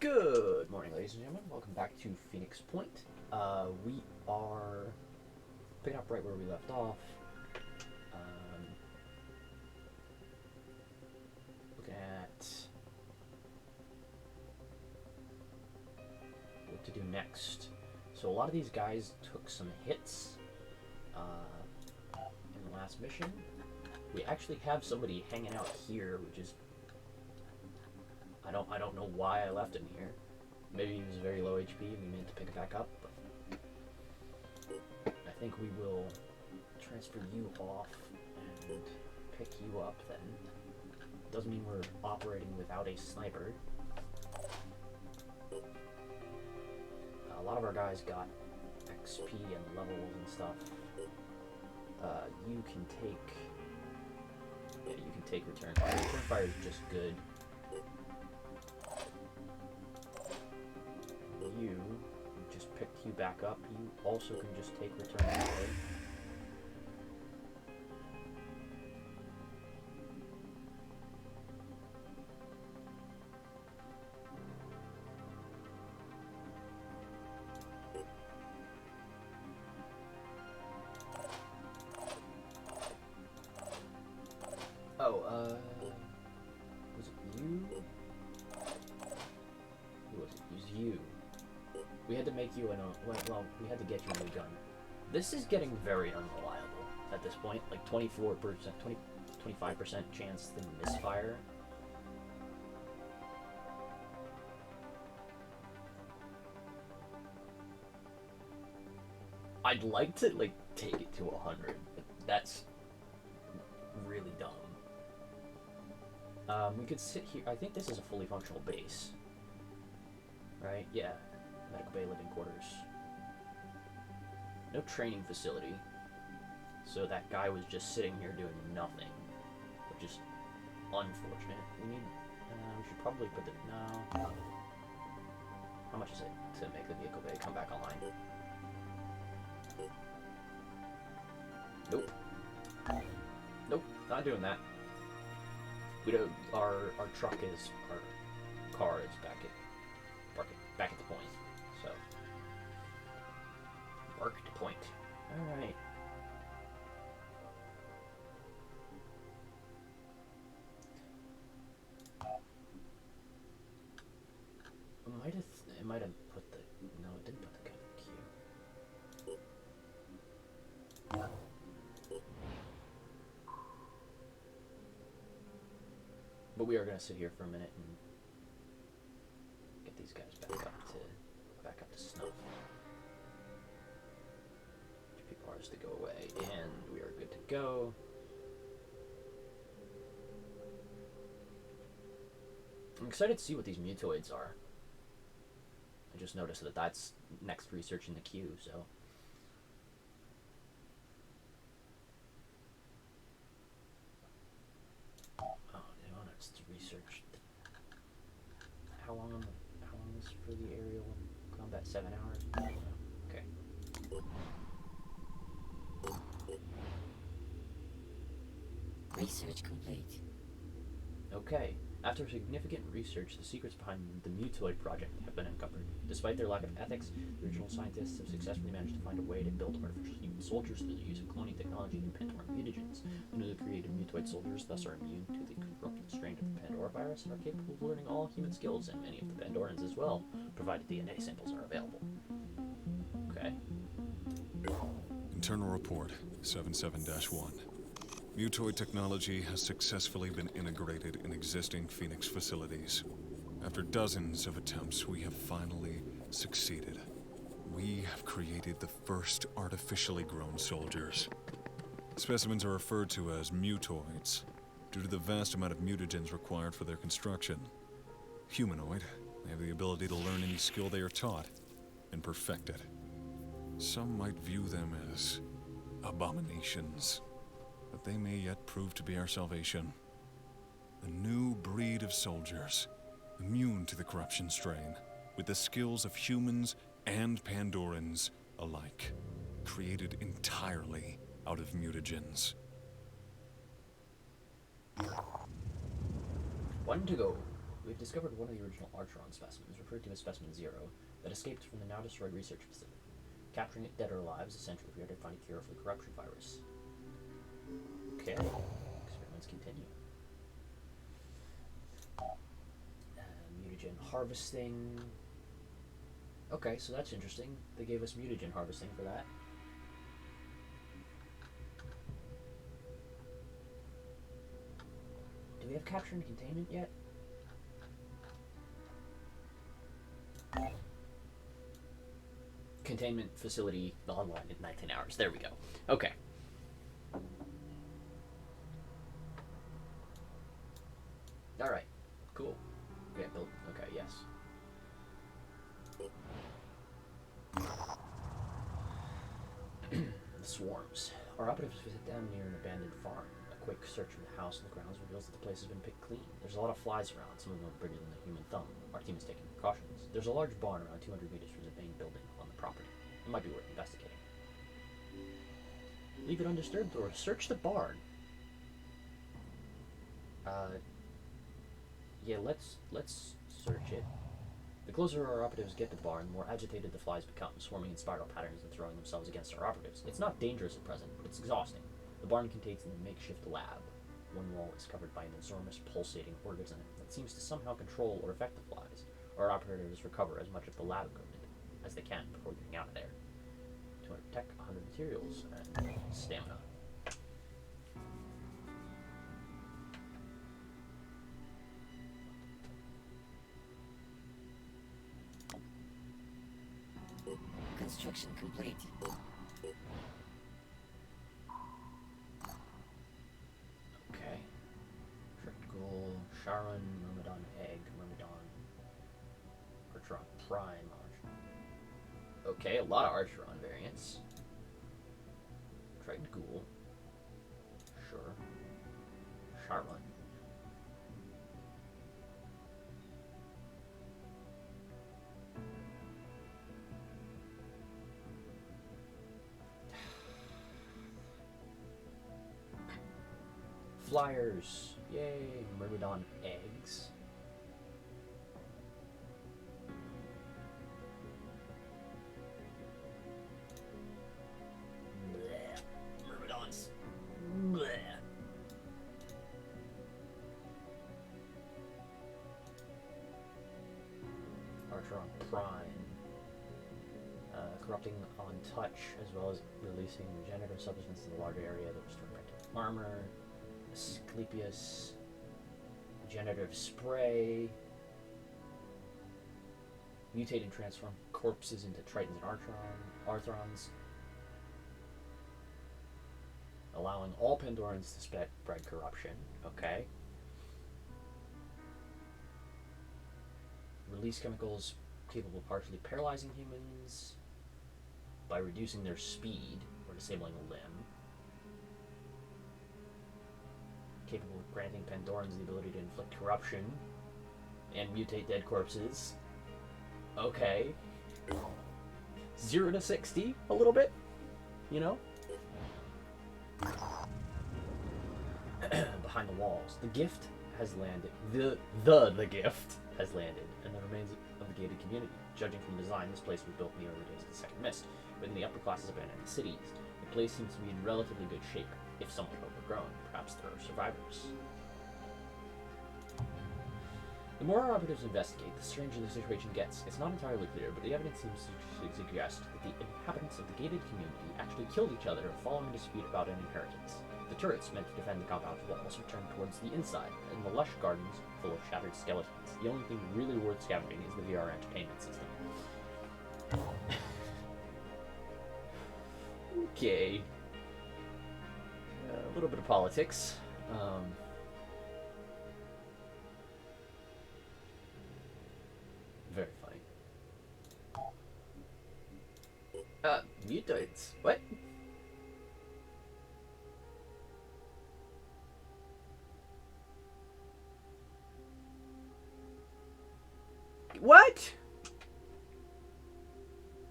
Good morning, ladies and gentlemen. Welcome back to Phoenix Point. We are picking up right where we left off. Looking at what to do next. So a lot of these guys took some hits in the last mission. We actually have somebody hanging out here, which is I don't know why I left him here. Maybe he was very low HP and we meant to pick it back up, but I think we will transfer you off and pick you up then. Doesn't mean we're operating without a sniper. A lot of our guys got XP and levels and stuff. You can take return fire. Return fire is just good. You just picked you back up. You also can just take return fire. Was it you? Who was it? It was you. We had to make you we had to get you a new gun. This is getting very unreliable at this point. Like 24%, 25% chance to misfire. I'd like to take it to 100, but that's really dumb. We could sit here. I think this is a fully functional base. Right? Yeah. Medical bay, living quarters. No training facility. So that guy was just sitting here doing nothing. Which is unfortunate. We should probably put the... No. How much is it to make the vehicle bay come back online? Nope. Nope, not doing that. We don't. Our truck is... Our car is back at the point. So, marked point. All right. It might have put the. No, it didn't put the gun in the queue. But we are gonna sit here for a minute and get these guys back up to snuff. GP bars to go away, and we are good to go. I'm excited to see what these mutoids are. I just noticed that that's next research in the queue, so. Oh, they want us to research. How long is for the aerial combat? 7 hours? I don't know. Okay. Research complete. Okay. After significant research, the secrets behind the Mutoid project have been uncovered. Despite their lack of ethics, the original scientists have successfully managed to find a way to build artificial human soldiers through the use of cloning technology and Pandoran mutagens. The newly created Mutoid soldiers thus are immune to the corrupting strain of the Pandora virus and are capable of learning all human skills, and many of the Pandorans as well, provided DNA samples are available. Okay. Internal report 77-1. Mutoid technology has successfully been integrated in existing Phoenix facilities. After dozens of attempts, we have finally succeeded. We have created the first artificially grown soldiers. Specimens are referred to as mutoids, due to the vast amount of mutagens required for their construction. Humanoid, they have the ability to learn any skill they are taught, and perfect it. Some might view them as abominations, but they may yet prove to be our salvation. A new breed of soldiers, immune to the corruption strain, with the skills of humans and Pandorans alike, created entirely out of mutagens. One to go. We've discovered one of the original Archeron specimens, referred to as Specimen Zero, that escaped from the now destroyed research facility. Capturing it dead or alive is essential if we are to find a cure for the corruption virus. Okay, experiments continue. Mutagen harvesting. Okay, so that's interesting. They gave us mutagen harvesting for that. Do we have capture and containment yet? Containment facility online in 19 hours. There we go. Okay. Alright. Cool. Okay, built. Okay, yes. The swarms. Our operatives visit down near an abandoned farm. A quick search of the house and the grounds reveals that the place has been picked clean. There's a lot of flies around, some of them are bigger than the human thumb. Our team is taking precautions. There's a large barn around 200 meters from the main building on the property. It might be worth investigating. Leave it undisturbed or search the barn. Yeah, let's search it. The closer our operatives get to the barn, the more agitated the flies become, swarming in spiral patterns and throwing themselves against our operatives. It's not dangerous at present, but it's exhausting. The barn contains a makeshift lab. One wall is covered by an enormous pulsating organism that seems to somehow control or affect the flies. Our operatives recover as much of the lab equipment as they can before getting out of there. 200 tech, 100 materials, and stamina. Construction complete. Okay. Trickle, Sharon, Myrmidon Egg, Myrmidon, Archeron Prime, Archeron. Okay, a lot of Archeron variants. Triton Ghoul. Sure. Sharon. Flyers. Yay, Myrmidon eggs. Bleh. Myrmidons. Bleh. Archeron Prime. Corrupting on touch, as well as releasing regenerative substance in the larger area that restore protective armor. Asclepius, regenerative spray, mutate and transform corpses into Tritons and Arthrons, allowing all Pandorans to spread corruption. Okay. Release chemicals capable of partially paralyzing humans by reducing their speed or disabling a limb. Capable of granting Pandorans the ability to inflict corruption and mutate dead corpses. Okay. 0 to 60, a little bit, you know? Behind the walls. The gift has landed. The gift has landed, and the remains of the gated community. Judging from design, this place was built in the early days of the Second Mist, when the upper classes abandoned the cities. The place seems to be in relatively good shape, if somewhat overgrown. Perhaps there are survivors. The more our operatives investigate, the stranger the situation gets. It's not entirely clear, but the evidence seems to suggest that the inhabitants of the gated community actually killed each other following a dispute about an inheritance. The turrets meant to defend the compound's walls were turned towards the inside, and the lush gardens full of shattered skeletons. The only thing really worth scavenging is the VR entertainment system. Okay. A little bit of politics. Very funny. Mutoids. What? What?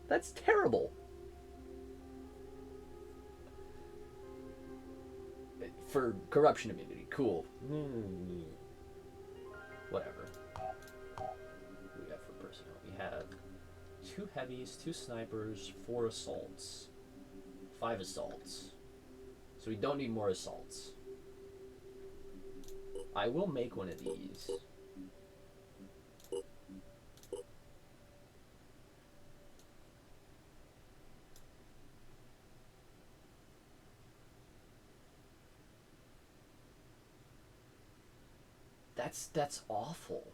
That's terrible. For corruption immunity, cool. Whatever. 2 heavies, 2 snipers, 4 assaults, 5 assaults. So we don't need more assaults. I will make one of these. That's awful.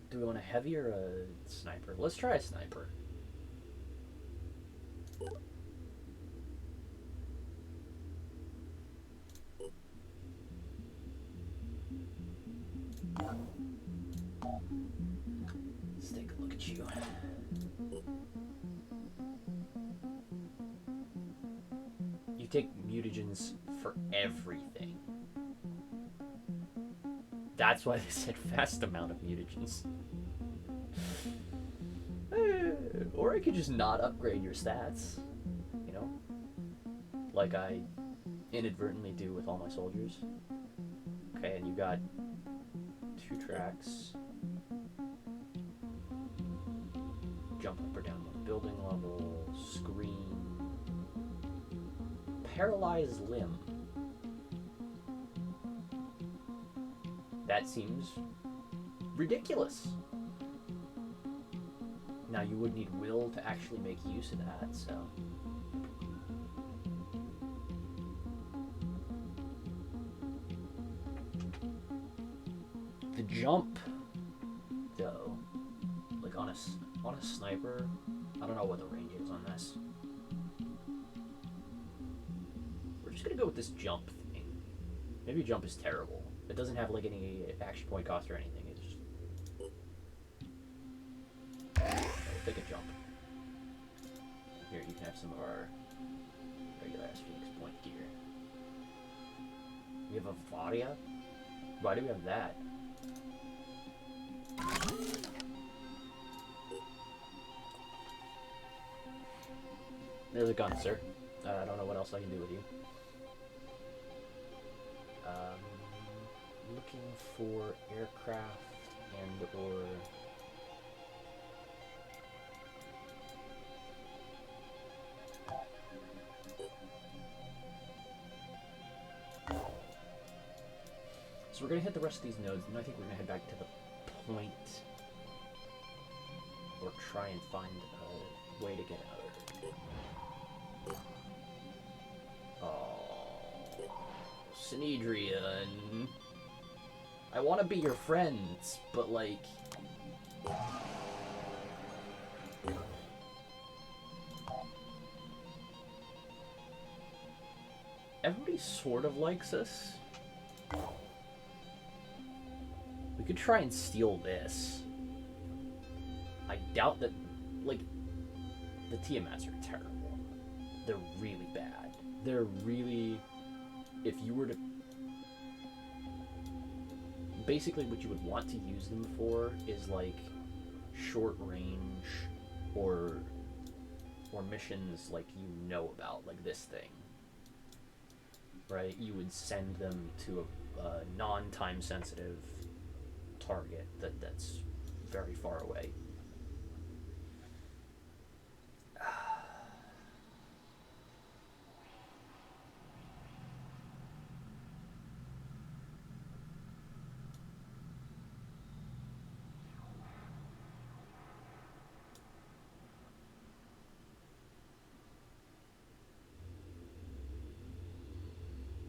Do we want a heavy or a sniper? Let's try a sniper. Let's take a look at you. You take mutagens for everything. That's why they said fast amount of mutagens. Or I could just not upgrade your stats, you know? Like I inadvertently do with all my soldiers. Okay, and you got 2 tracks. Jump up or down one building level, screen, paralyzed limb. That seems ridiculous. Now you would need will to actually make use of that, so. The jump, though, like on a sniper, I don't know what the range is on this. We're just gonna go with this jump thing. Maybe jump is terrible. It doesn't have like any action point cost or anything. It's just take a jump. Here, you can have some of our regular ass Phoenix Point gear. We have a Varia? Why do we have that? There's a gun, sir. I don't know what else I can do with you. Looking for aircraft and or so we're gonna hit the rest of these nodes, and I think we're gonna head back to the point or try and find a way to get out of it. Oh, Synedrian. I want to be your friends, but like... Everybody sort of likes us. We could try and steal this. I doubt that, like, the Tiamats are terrible. They're really bad. They're really... If you were to... Basically what you would want to use them for is like short range or missions like you know about, like this thing, right? You would send them to a non-time sensitive target that's very far away.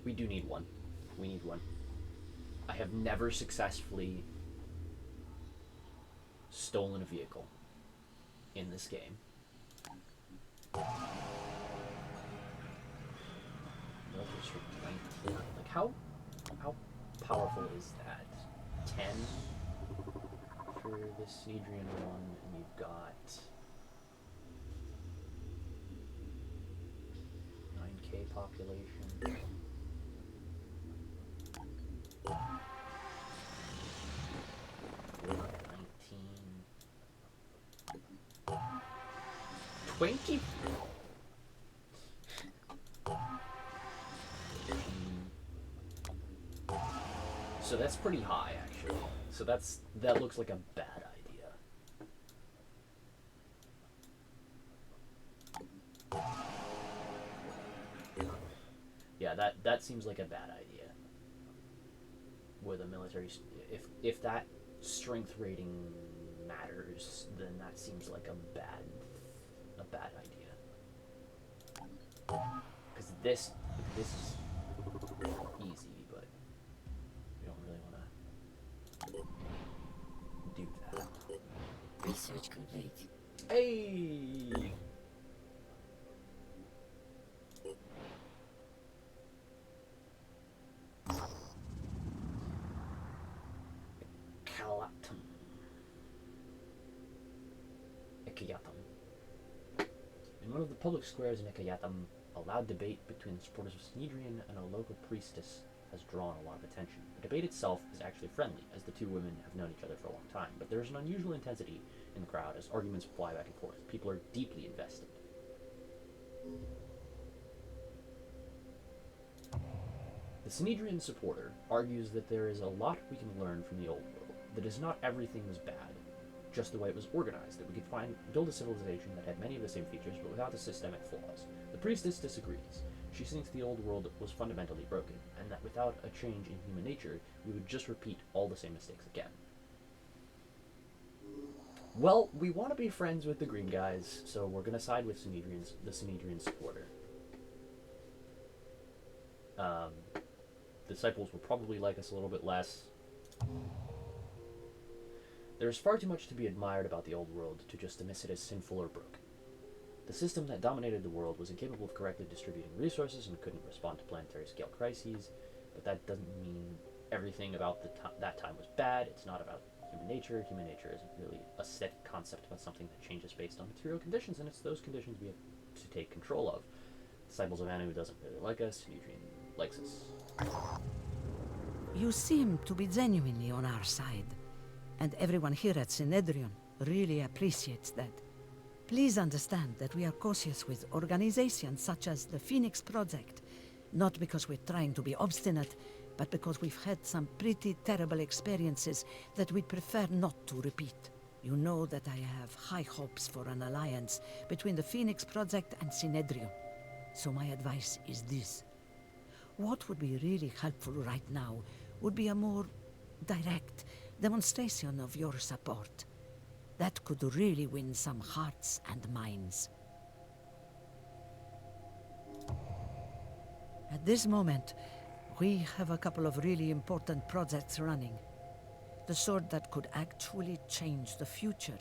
We do need one. We need one. I have never successfully stolen a vehicle in this game. Like how powerful is that? 10 for this Synedrian one, and you've got 9K population. 20. So that's pretty high, actually. So that looks like a bad idea. Yeah, that seems like a bad idea. With a military, if that strength rating matters, then that seems like a bad idea. Because this is easy, but we don't really want to do that. Research complete. Hey! Calatum. Ekayatum. In one of the public squares in Ekayatum, a loud debate between the supporters of Synedrian and a local priestess has drawn a lot of attention. The debate itself is actually friendly, as the two women have known each other for a long time, but there is an unusual intensity in the crowd as arguments fly back and forth. People are deeply invested. The Synedrian supporter argues that there is a lot we can learn from the old world, that is not everything was bad, just the way it was organized, that we could build a civilization that had many of the same features but without the systemic flaws. The priestess disagrees. She thinks the old world was fundamentally broken, and that without a change in human nature, we would just repeat all the same mistakes again. Well, we want to be friends with the green guys, so we're going to side with the Synedrian supporter. Disciples will probably like us a little bit less. There is far too much to be admired about the old world to just dismiss it as sinful or broken. The system that dominated the world was incapable of correctly distributing resources and couldn't respond to planetary scale crises, but that doesn't mean everything about that time was bad. It's not about human nature. Human nature isn't really a set concept about something that changes based on material conditions, and it's those conditions we have to take control of. Disciples of Anu doesn't really like us. Synedrian likes us. You seem to be genuinely on our side, and everyone here at Synedrion really appreciates that. Please understand that we are cautious with organizations such as the Phoenix Project, not because we're trying to be obstinate, but because we've had some pretty terrible experiences that we'd prefer not to repeat. You know that I have high hopes for an alliance between the Phoenix Project and Synedrion. So my advice is this. What would be really helpful right now would be a more direct demonstration of your support. That could really win some hearts and minds. At this moment, we have a couple of really important projects running. The sort that could actually change the future,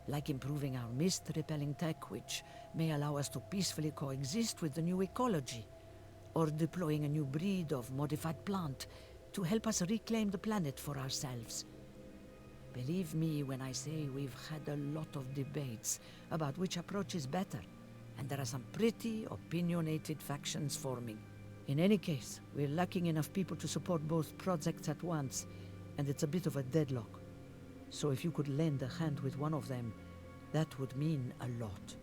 like improving our mist-repelling tech, which may allow us to peacefully coexist with the new ecology, or deploying a new breed of modified plant to help us reclaim the planet for ourselves. Believe me when I say we've had a lot of debates about which approach is better, and there are some pretty opinionated factions forming. In any case, we're lacking enough people to support both projects at once, and it's a bit of a deadlock. So if you could lend a hand with one of them, that would mean a lot.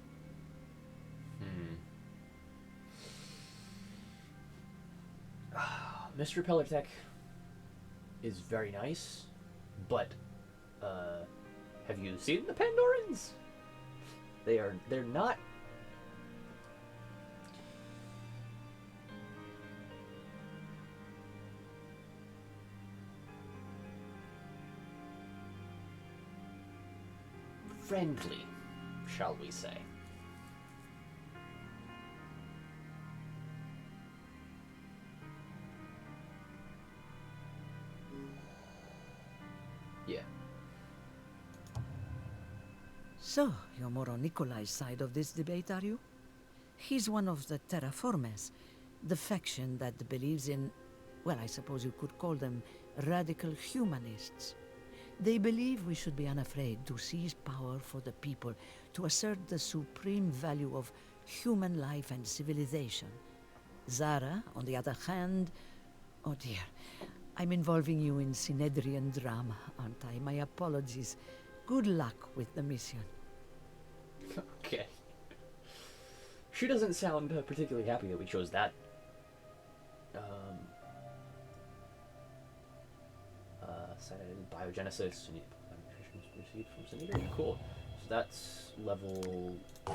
Mist Repeller Tech is very nice, but have you seen the Pandorans? They're not friendly, shall we say. Yeah. So, you're more on Nikolai's side of this debate, are you? He's one of the Terraformers, the faction that believes in, well, I suppose you could call them radical humanists. They believe we should be unafraid to seize power for the people, to assert the supreme value of human life and civilization. Zara, on the other hand, oh dear, I'm involving you in Synedrian drama, aren't I? My apologies. Good luck with the mission. Okay. She doesn't sound particularly happy that we chose that. Cited biogenesis. You need received from Cineater. Cool. So that's level 2.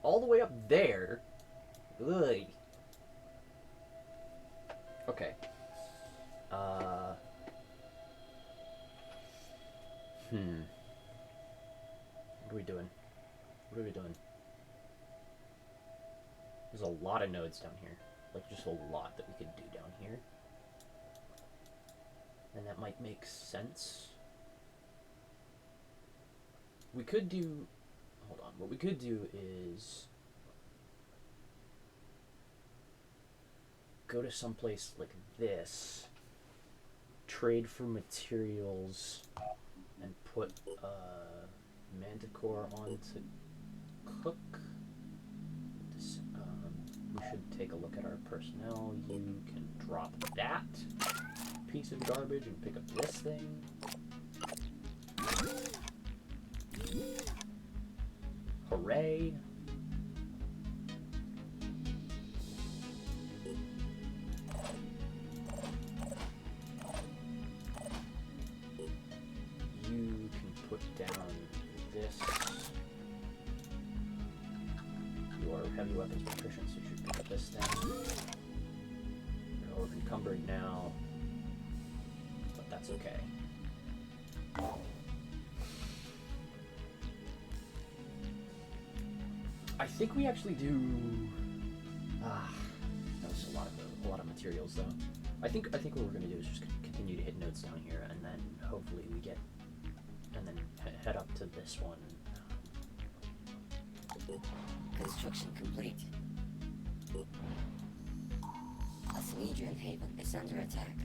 All the way up there. Ugh. Okay. What are we doing? What are we doing? There's a lot of nodes down here. Like, just a lot that we could do down here. And that might make sense. We could do... Hold on. What we could do is... go to someplace like this. Trade for materials. And put Manticore on to cook. This, we should take a look at our personnel. You can drop that piece of garbage and pick up this thing. Hooray! You can put down this. You are heavy weapons proficient, so you should pick up this thing. You're over-encumbered now, but that's okay. I think we actually do. That was a lot of materials, though. I think what we're gonna do is just continue to hit notes down here, and then hopefully we get, and then head up to this one. Construction complete. Asmedrian Haven is under attack.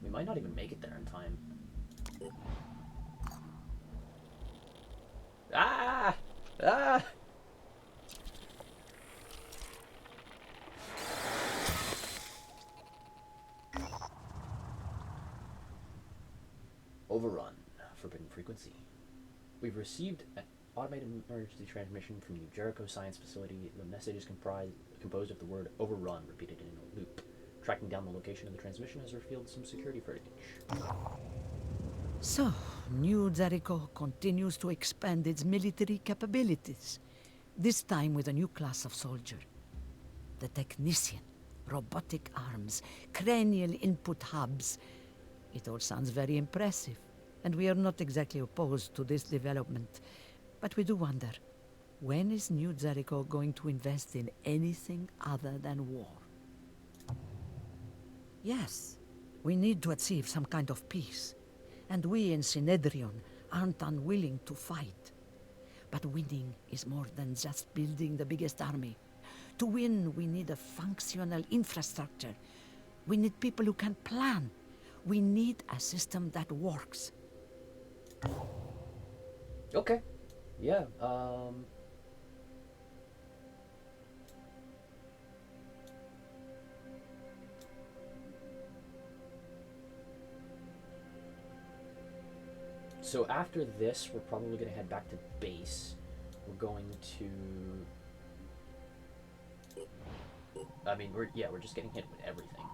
We might not even make it there in time. Ah! Ah! Overrun. Forbidden frequency. We've received an automated emergency transmission from New Jericho Science Facility. The message is composed of the word overrun repeated in a loop. Tracking down the location of the transmission has revealed some security footage. So, New Jericho continues to expand its military capabilities, this time with a new class of soldier. The Technician, robotic arms, cranial input hubs. It all sounds very impressive, and we are not exactly opposed to this development. But we do wonder, when is New Jericho going to invest in anything other than war? Yes, we need to achieve some kind of peace. And we in Synedrion aren't unwilling to fight. But winning is more than just building the biggest army. To win, we need a functional infrastructure. We need people who can plan. We need a system that works. Okay. Yeah, so after this, we're probably going to head back to base. We're going to... I mean, we're just getting hit with everything.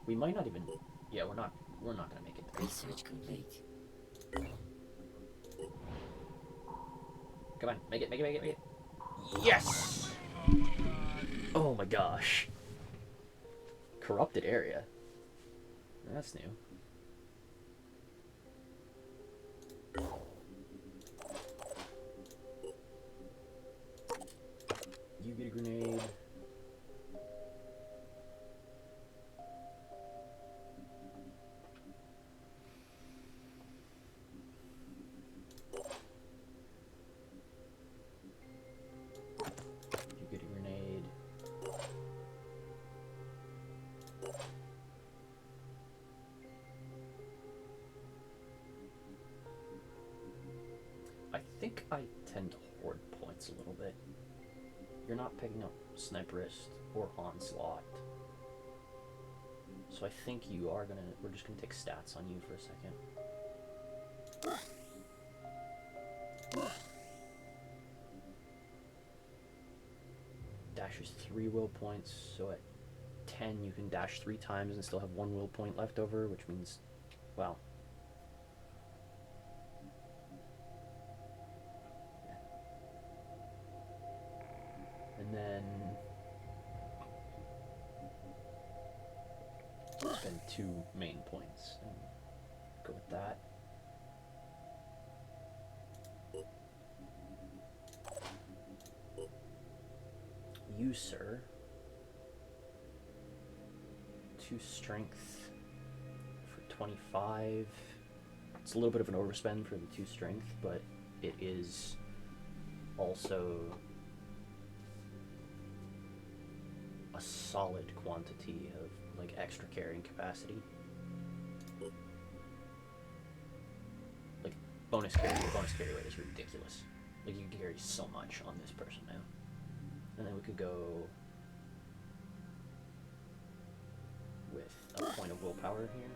We might not even... Yeah, we're not going to make it there. Research complete. Come on, make it. Yes! Oh my gosh. Corrupted area. That's new. You get a grenade. You get a grenade. I think I tend to hoard points a little bit. You're not picking up Sniperist or Onslaught. So I think we're just gonna take stats on you for a second. She's 3 will points, so at 10 you can dash 3 times and still have 1 will point left over, which means, well, and then spend 2 main points and go with that. You, sir, 2 strength for 25. It's a little bit of an overspend for the 2 strength, but it is also a solid quantity of like extra carrying capacity. Like bonus carry rate is ridiculous. Like you can carry so much on this person now. And then we could go with a point of willpower here.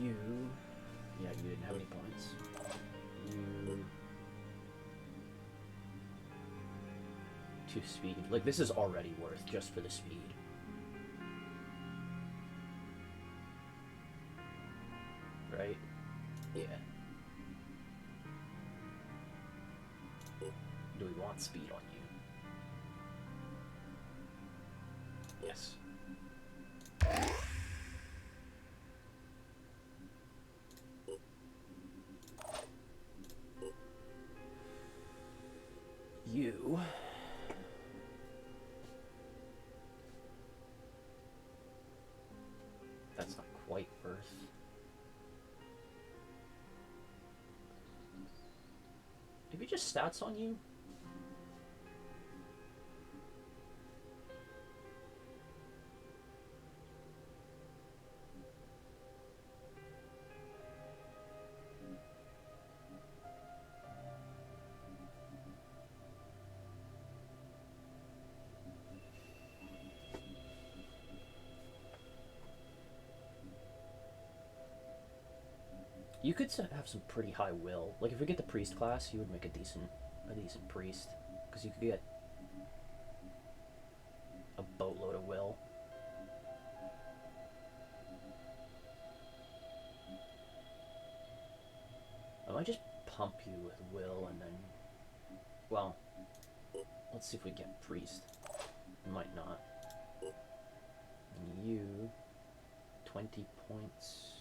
You, yeah, you didn't have any points. You, 2 speed. Like this is already worth just for the speed. Right? Yeah. Do we want speed on you? Yes. You. That's not quite worth. Maybe just stats on you? You could have some pretty high will. Like if we get the priest class, you would make a decent priest, because you could get a boatload of will. I might just pump you with will and then, well, let's see if we get priest. Might not. And you, 20 points.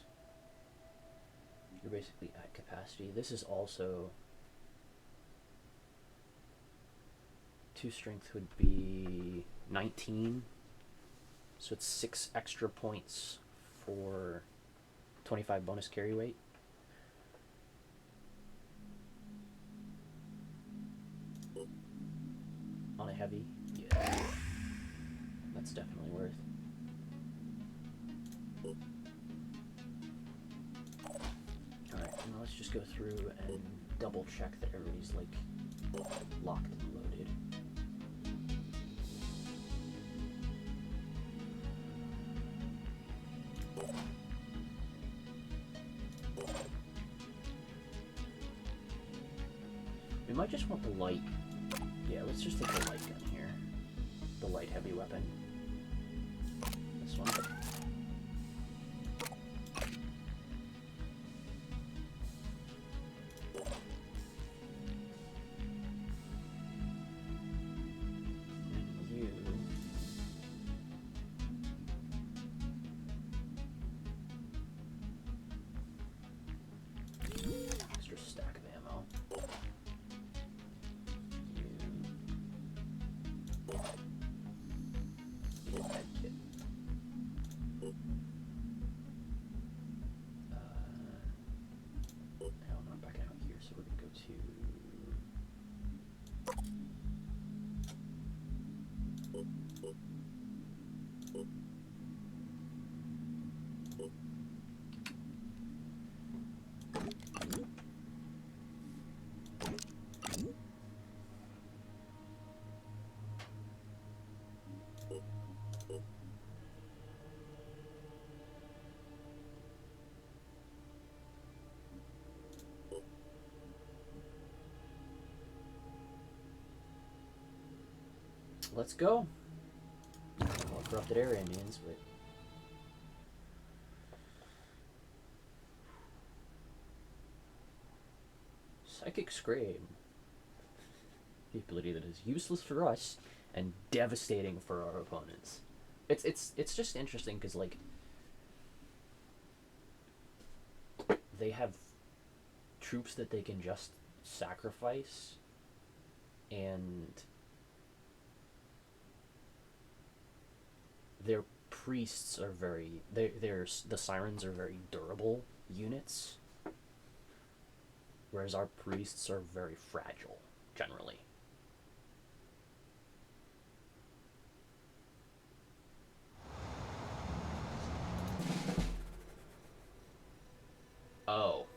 You're basically at capacity. This is also 2 strength would be 19, so it's 6 extra points for 25 bonus carry weight. On a heavy, yeah, that's definitely worth. Let's just go through and double check that everybody's like locked and loaded. We might just want the light. Yeah, let's just take the light gun here. The light heavy weapon. This one. let's go. I don't know what corrupted area means, but Psychic Scream. The ability that is useless for us and devastating for our opponents. It's just interesting because, like, they have troops that they can just sacrifice, and their priests are very the sirens are very durable units, whereas our priests are very fragile generally. Oh.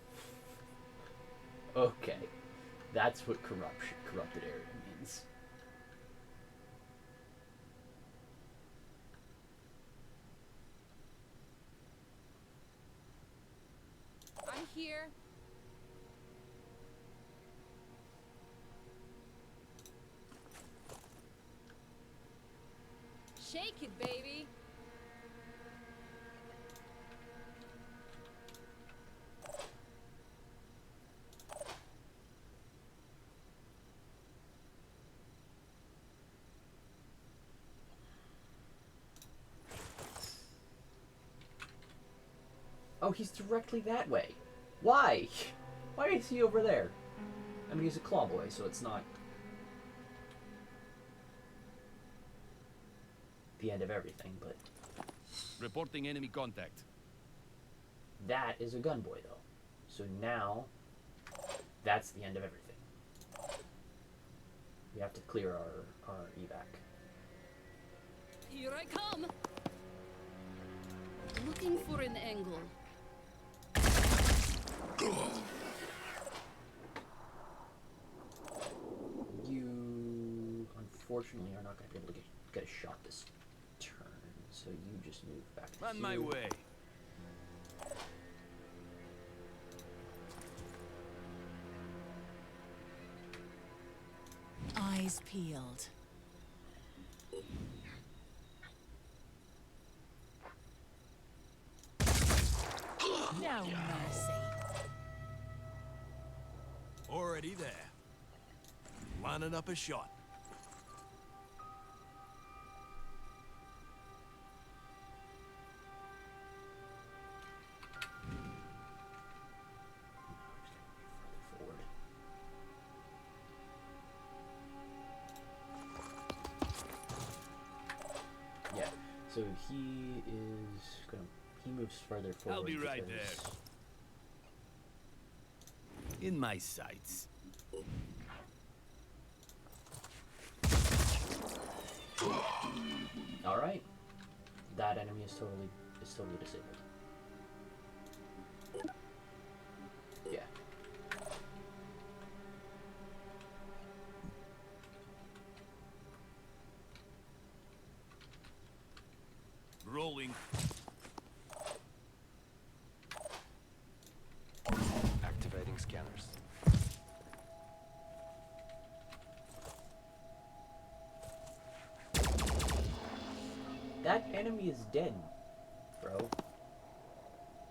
Okay. That's what corrupted area means. I'm here. Shake it, baby. Oh, he's directly that way. Why? Why is he over there? I mean, he's a claw boy, so it's not the end of everything, but Reporting enemy contact. that is a gun boy, though. So now, that's the end of everything. We have to clear our evac. Here I come. Looking for an angle. You, unfortunately, are not going to be able to get a shot this turn, so you just move back to On my here. way. Eyes peeled. No mercy. Already there. Lining up a shot. Forward. Yeah, so he is gonna. He moves further forward. I'll be right because- In my sights. All right, that enemy is totally disabled. Yeah. Rolling. Activating scanners. That enemy is dead, bro.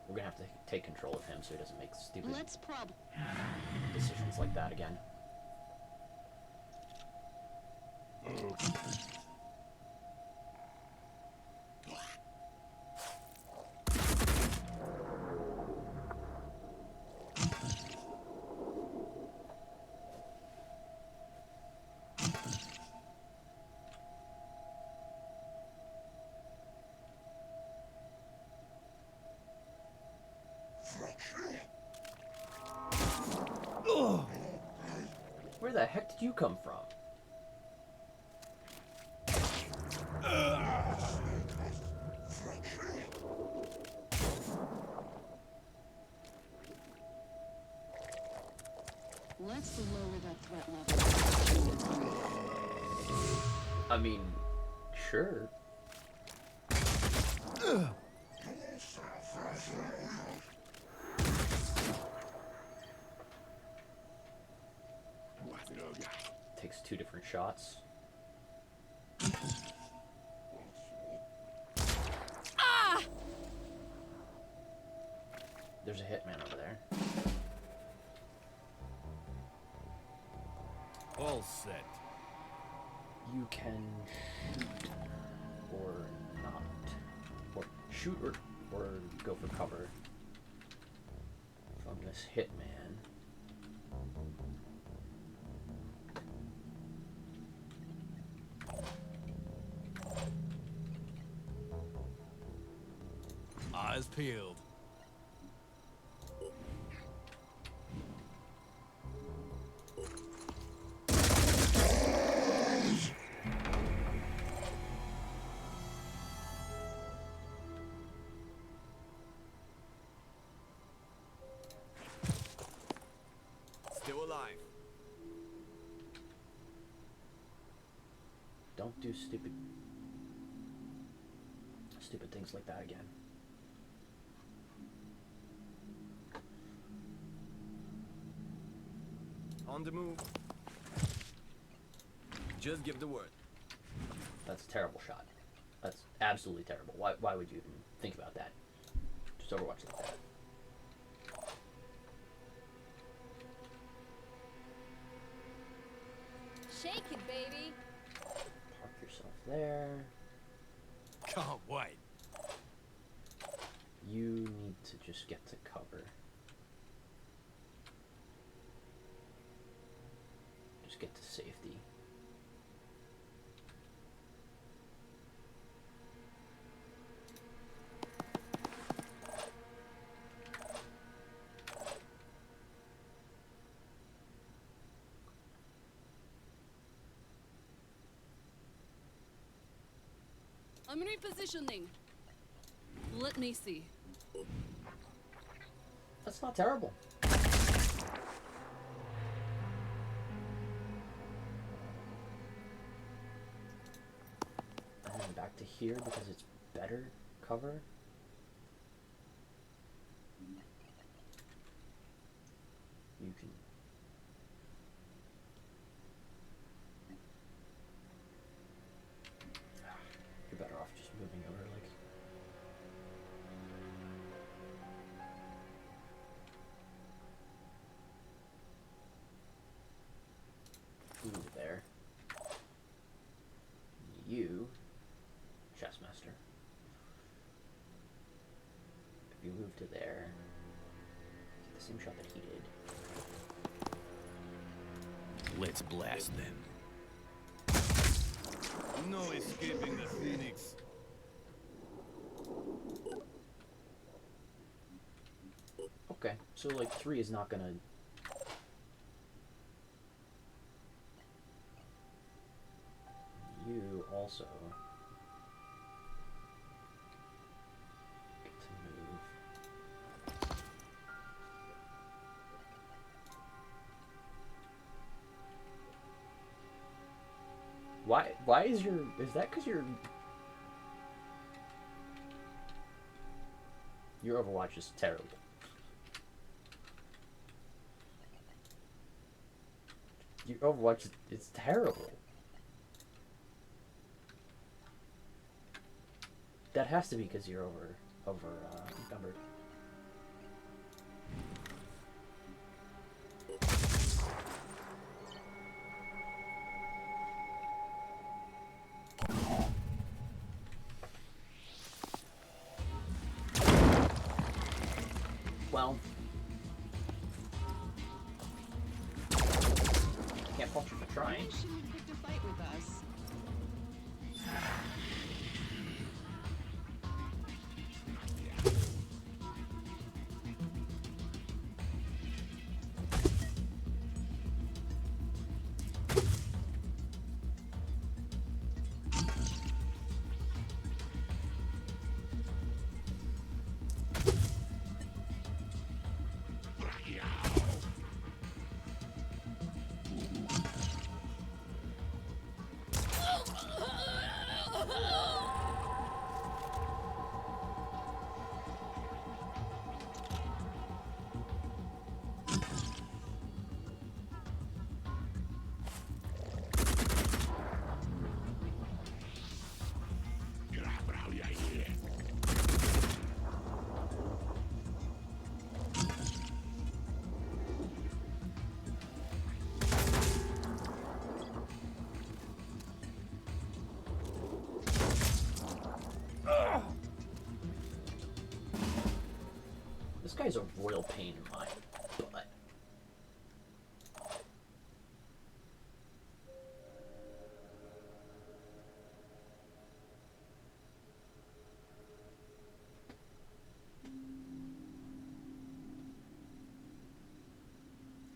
We're gonna have to take control of him so he doesn't make stupid Let's prob. decisions like that again. Where the heck did you come from? Let's lower that threat level. I mean, sure. Takes 2 different shots. there's a hitman over there. All set. You can shoot or not. Or shoot or go for cover from this hitman. Eyes peeled. Still alive. Don't do stupid things like that again. On the move. Just give the word. That's a terrible shot. That's absolutely terrible. Why would you even think about that? Just Overwatch like that. Shake it, baby. Park yourself there. Can't wait. You need to just get to cover. Just get to safety. I'm repositioning. Let me see. That's not terrible. And then back to here because it's better cover. You can. You're better off just moving over, like. Ooh, there. You, Chessmaster. If you move to there, get the same shot that he did. Let's blast them. No escaping the Phoenix. Okay, so like 3 is not gonna. You also get to move. Why is that because your Overwatch is terrible. Your Overwatch is terrible. That has to be because you're encumbered. Well, can't fault you for trying. She picked a fight with us. This guy's a royal pain in my butt.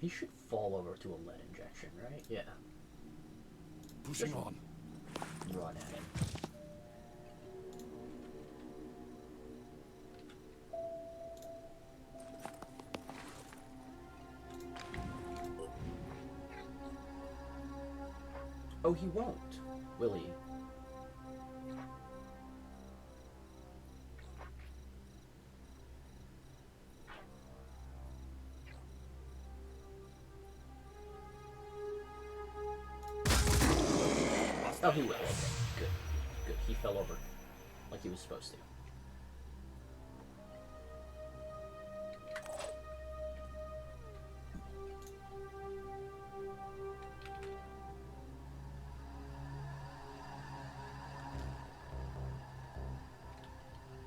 He should fall over to a lead injection, right? Yeah. Pushing on. Run at him. Oh, he won't, will he? Oh, he will. Okay. Good. Good. He fell over like he was supposed to.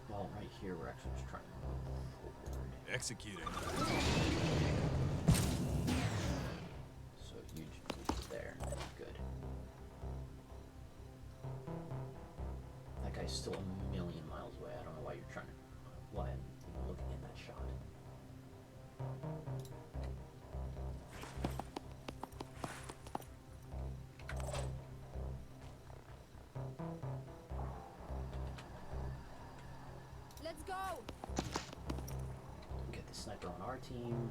Well, right here, we're actually just trying to move forward. Executing. So you just move there. Good. That guy's still a million miles away. I don't know why you're trying to. Why I'm even looking at that shot. Let's go! Get the sniper on our team.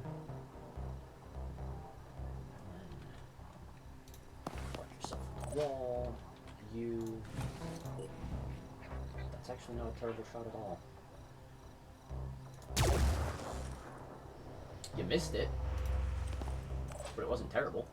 And then watch yourself on the wall. You. That's actually not a terrible shot at all. You missed it, but it wasn't terrible.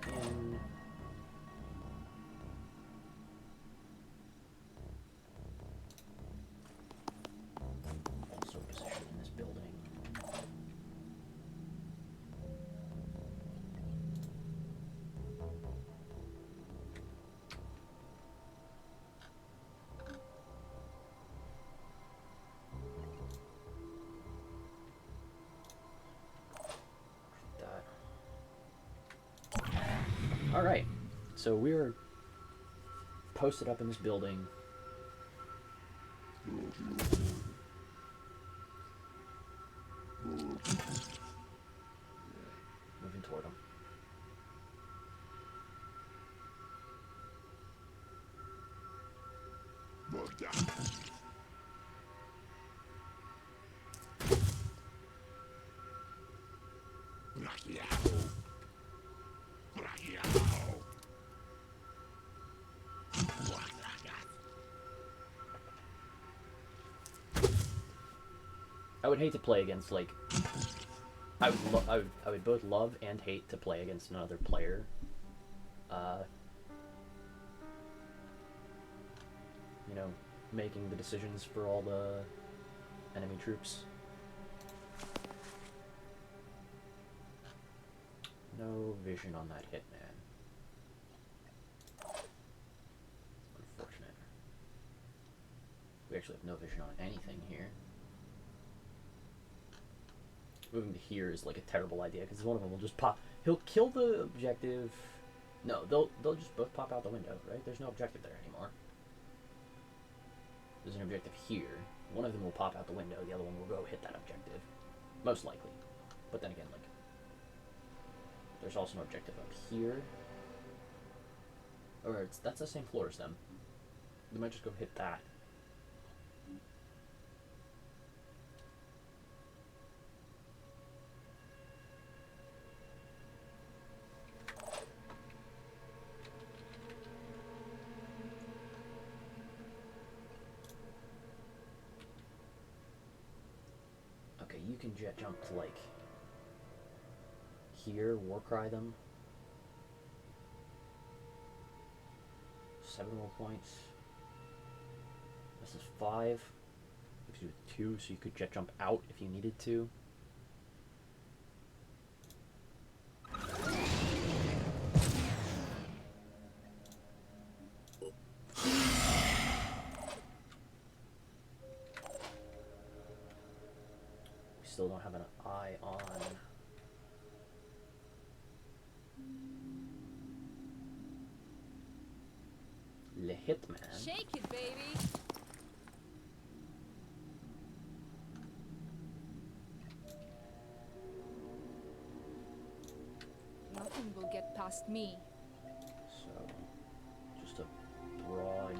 And also position in this building. That. All right, so we're posted up in this building. Moving toward him. I would hate to play against, like, I would both love and hate to play against another player. You know, making the decisions for all the enemy troops. No vision on that hit, man. Unfortunate. We actually have no vision on anything here. Moving to here is like a terrible idea because one of them will just pop. He'll kill the objective. No, they'll just both pop out the window, right? There's no objective there anymore. There's an objective here. One of them will pop out the window. The other one will go hit that objective, most likely. But then again, like, there's also an objective up here, or that's the same floor as them. They might just go hit that. You can jet jump to, like, here, Warcry them. 7 more points. This is 5. Leaves you with 2, so you could jet jump out if you needed to. We still don't have an eye on Le Hitman. Shake it, baby. Nothing will get past me. So, just a broad.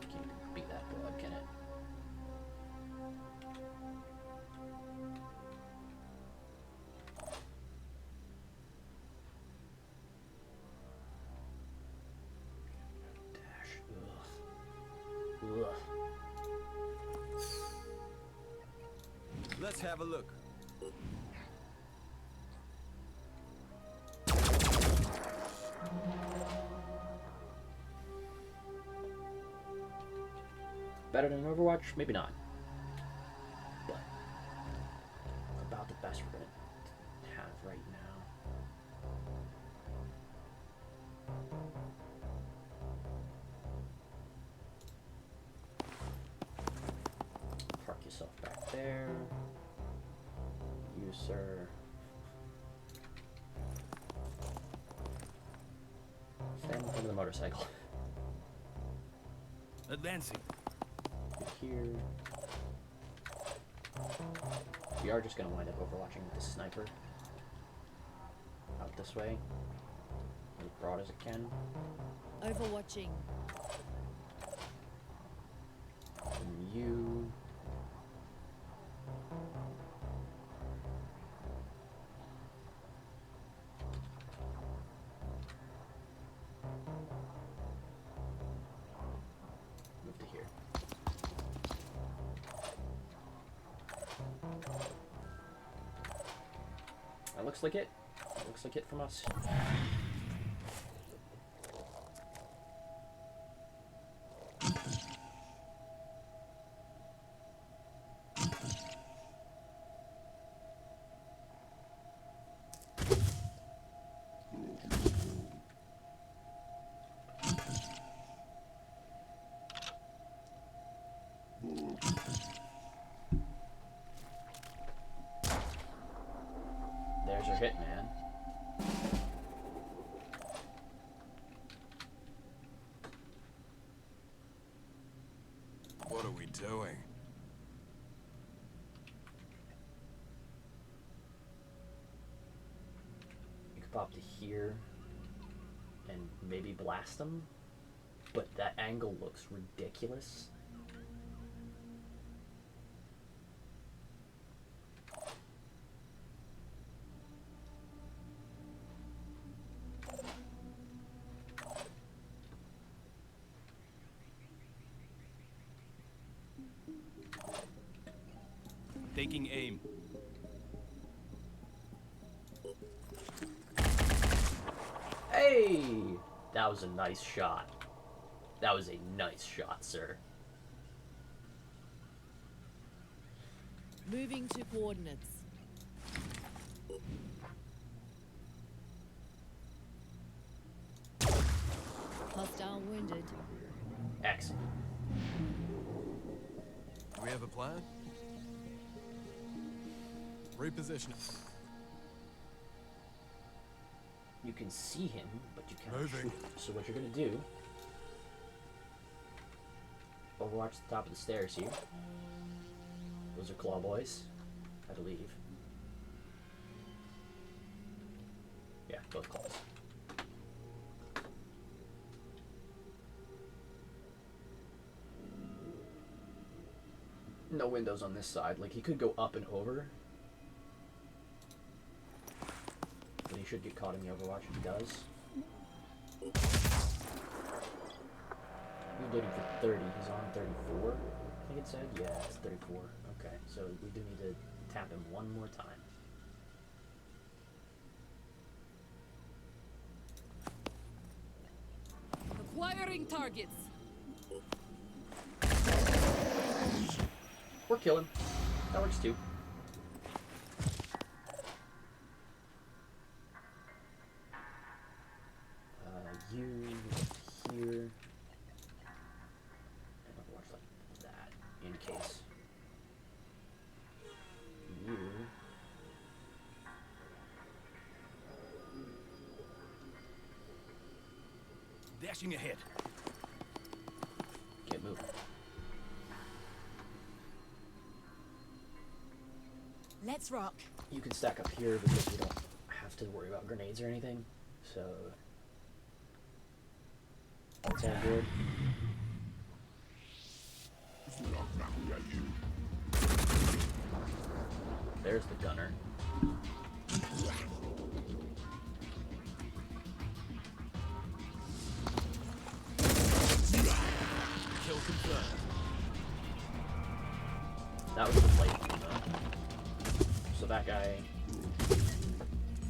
Can't be that broad, can it? Dash. Ugh. Ugh. Let's have a look. Better than Overwatch? Maybe not. But about the best we're gonna have right now. Park yourself back there. You, sir. Stand in front of the motorcycle. Advancing. Here. We are just gonna wind up overwatching this sniper out this way, as broad as it can. Overwatching. And you. Move to here. That looks like it. Looks like it from us. There's your hitman. What are we doing? You could pop to here and maybe blast them, but that angle looks ridiculous. Taking aim. Hey! That was a nice shot. That was a nice shot, sir. Moving to coordinates. Hostile wounded. Excellent. Do we have a plan? Reposition. You can see him, but you can't Moving. shoot. So what you're gonna do? Overwatch the top of the stairs here. Those are claw boys, I believe. Yeah, both claws. No windows on this side. Like, he could go up and over. But he should get caught in the Overwatch if he does. He's looking for 30. He's on 34. I think it said? Yeah, it's 34. Okay, so we do need to tap him one more time. Acquiring targets. kill him. That works too. You here. And Overwatch like that, in case. You. Dashing ahead. Get moving. Let's rock. You can stack up here because you don't have to worry about grenades or anything. So that's all good. There's the gunner. Kill confirmed. That was the plate one, though. So that guy,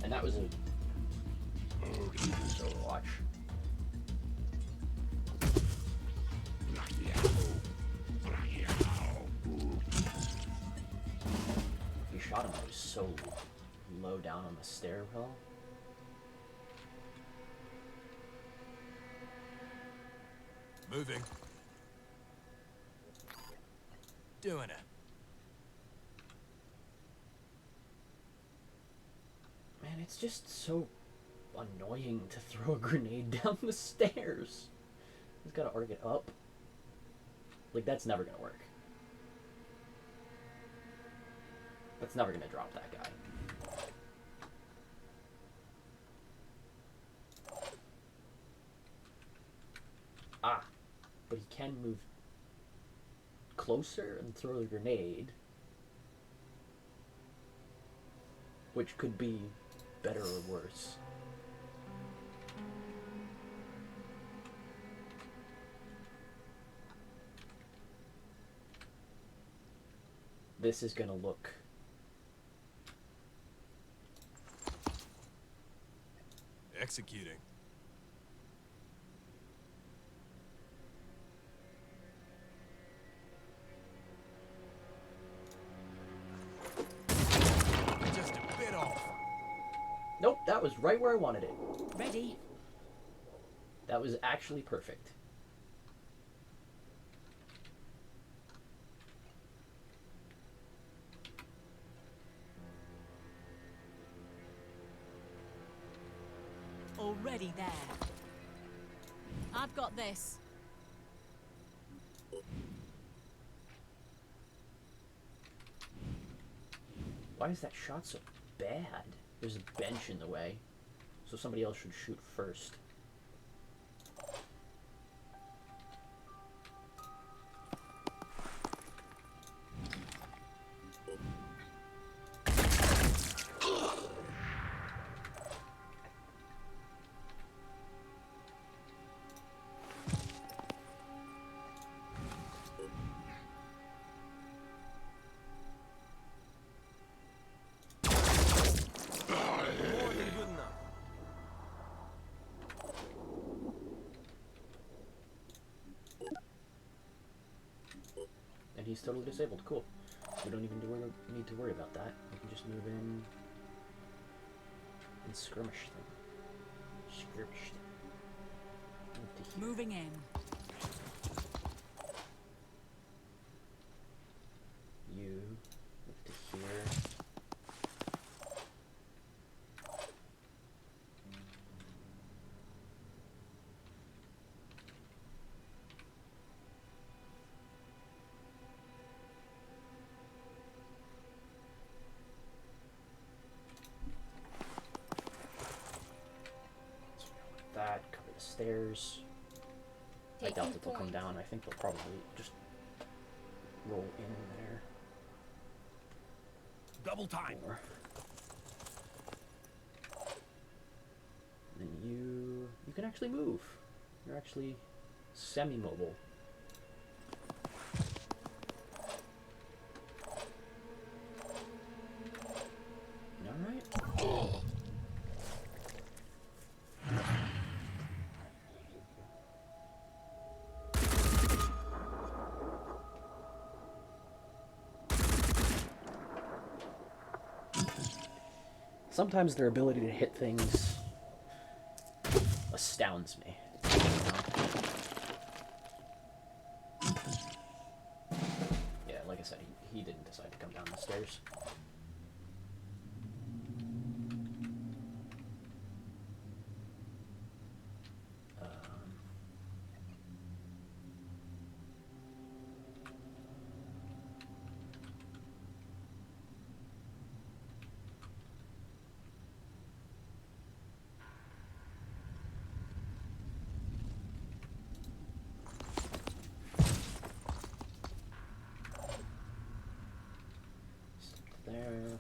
and that was a Overwatch. You shot him. I was so low down on the stairwell. Moving. Doing it. Man, it's just so annoying to throw a grenade down the stairs. He's gotta arc it up. Like, that's never gonna work. That's never gonna drop that guy. Ah, but he can move closer and throw the grenade, which could be better or worse. This is gonna look Executing. Just a bit off. nope, that was right where I wanted it. Ready? That was actually perfect. Already there. I've got this. Why is that shot so bad? There's a bench in the way, so somebody else should shoot first. More than good enough. And he's totally disabled. Cool. We don't even need to worry about that. We can just move in and skirmish them. Skirmish them. Move to here. Moving in. You move to here. That, cover the stairs. I doubt that they'll come down. I think they'll probably just roll in there. Double time. Or and then you can actually move. You're actually semi-mobile. All right. Sometimes their ability to hit things astounds me. You know? Yeah, like I said, he didn't decide to come down the stairs. There.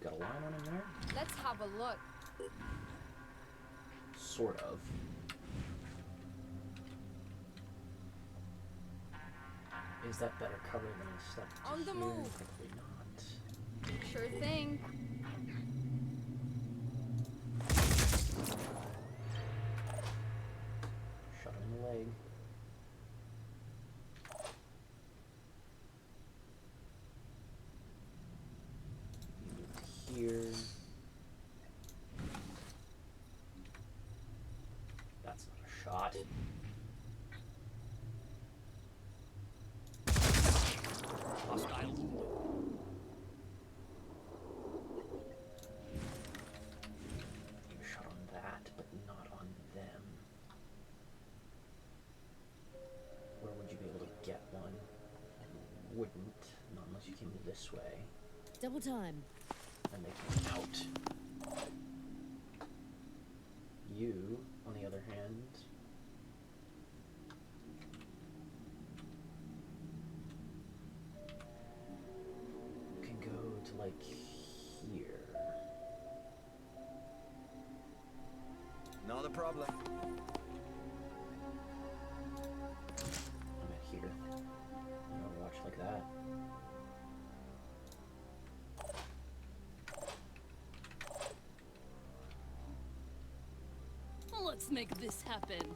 Got a line on him there? Let's have a look. Sort of. Is that better cover than a step to On the here? move. Probably not. Sure thing. Shot him in the leg. You move here. That's not a shot. Hostile. You shot on that, but not on them. Where would you be able to get one? You wouldn't, not unless you came this way. Double time. And they came out. You, on the other hand, can go to like here. Not a problem. I'm at here. You know, watch like that. Let's make this happen.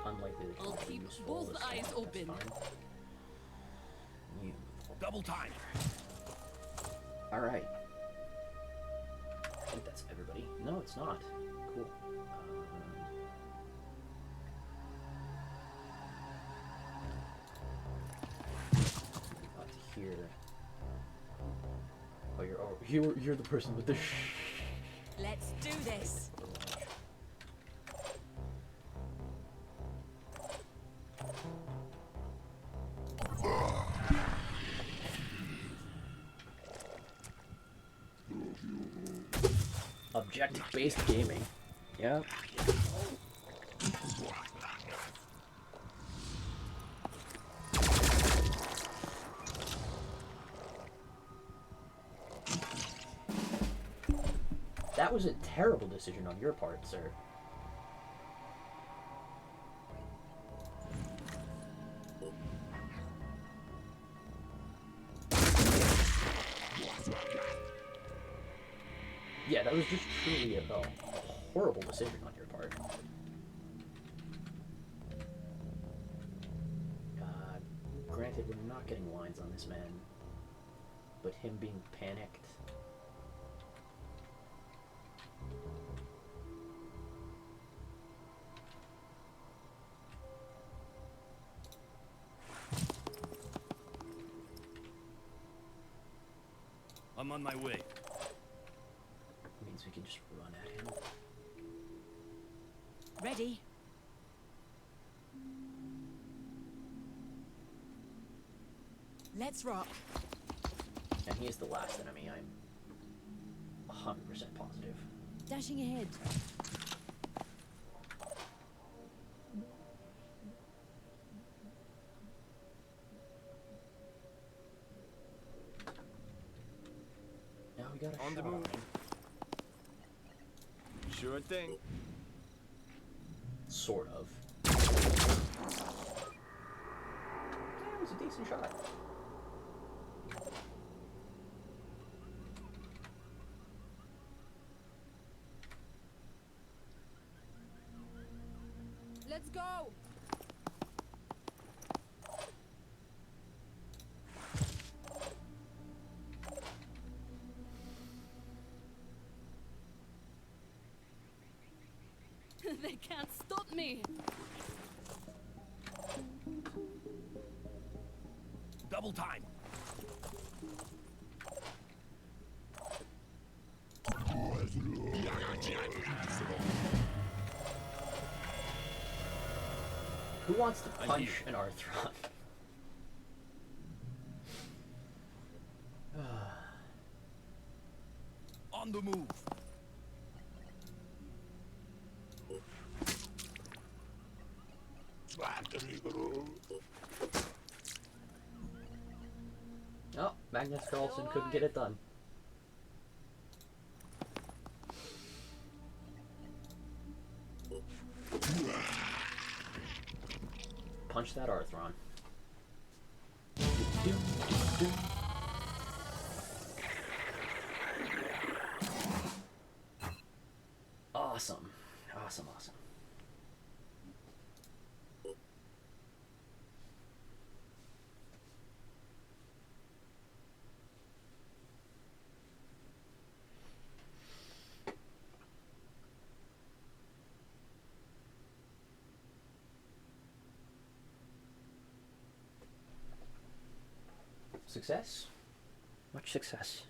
Unlikely that I'll you're keep useful both this eyes time, open. that's fine. You. Double time. Alright. I think that's everybody. No, it's not. Cool. Got to here. Oh, you're the person with the Let's do this. Objective-based gaming. Yep. That was a terrible decision on your part, sir. Yeah, that was just truly a horrible decision on your part. Granted, we're not getting lines on this man, but him being panicked. I'm on my way. Means we can just run at him. Ready? Let's rock. And he is the last enemy, I'm 100% positive. Dashing ahead. Now we got a On the shot move. him. Sure thing. Sort of. That was a decent shot. Let's go. They can't stop me. Double time. Who wants to punch an Arthron? On the move. Oh, Magnus Carlsen couldn't get it done. Punch that Arthron. Awesome. Awesome, awesome. Success? Much success.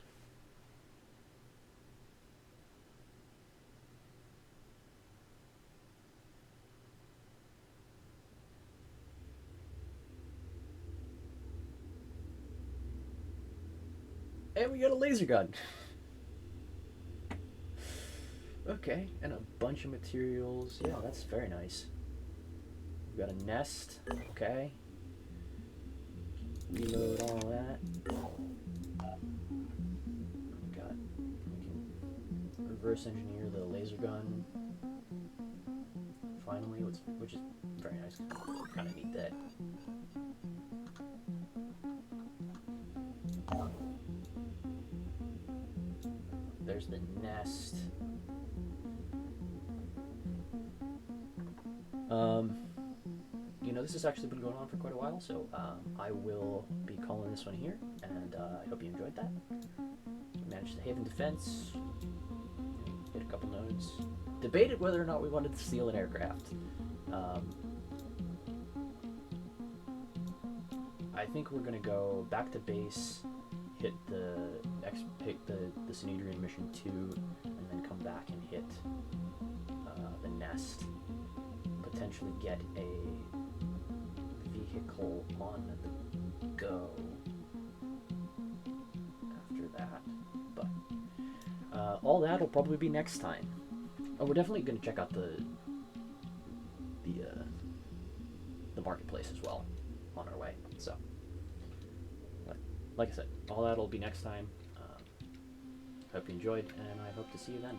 And we got a laser gun. Okay, and a bunch of materials. Yeah, that's very nice. We got a nest. Okay. Reload all that. We can reverse engineer the laser gun. Finally, which is very nice. Kind of need that. There's the nest. You know, this has actually been going on for quite a while, so I will be calling this one here, and I hope you enjoyed that. Managed the Haven defense, hit a couple nodes, debated whether or not we wanted to steal an aircraft. I think we're gonna go back to base, hit the Synedrian mission 2, and then come back and hit the nest. Potentially get a vehicle on the go after that, but all that will probably be next time. Oh, we're definitely going to check out the marketplace as well on our way. So, but like I said, all that will be next time. Hope you enjoyed, and I hope to see you then.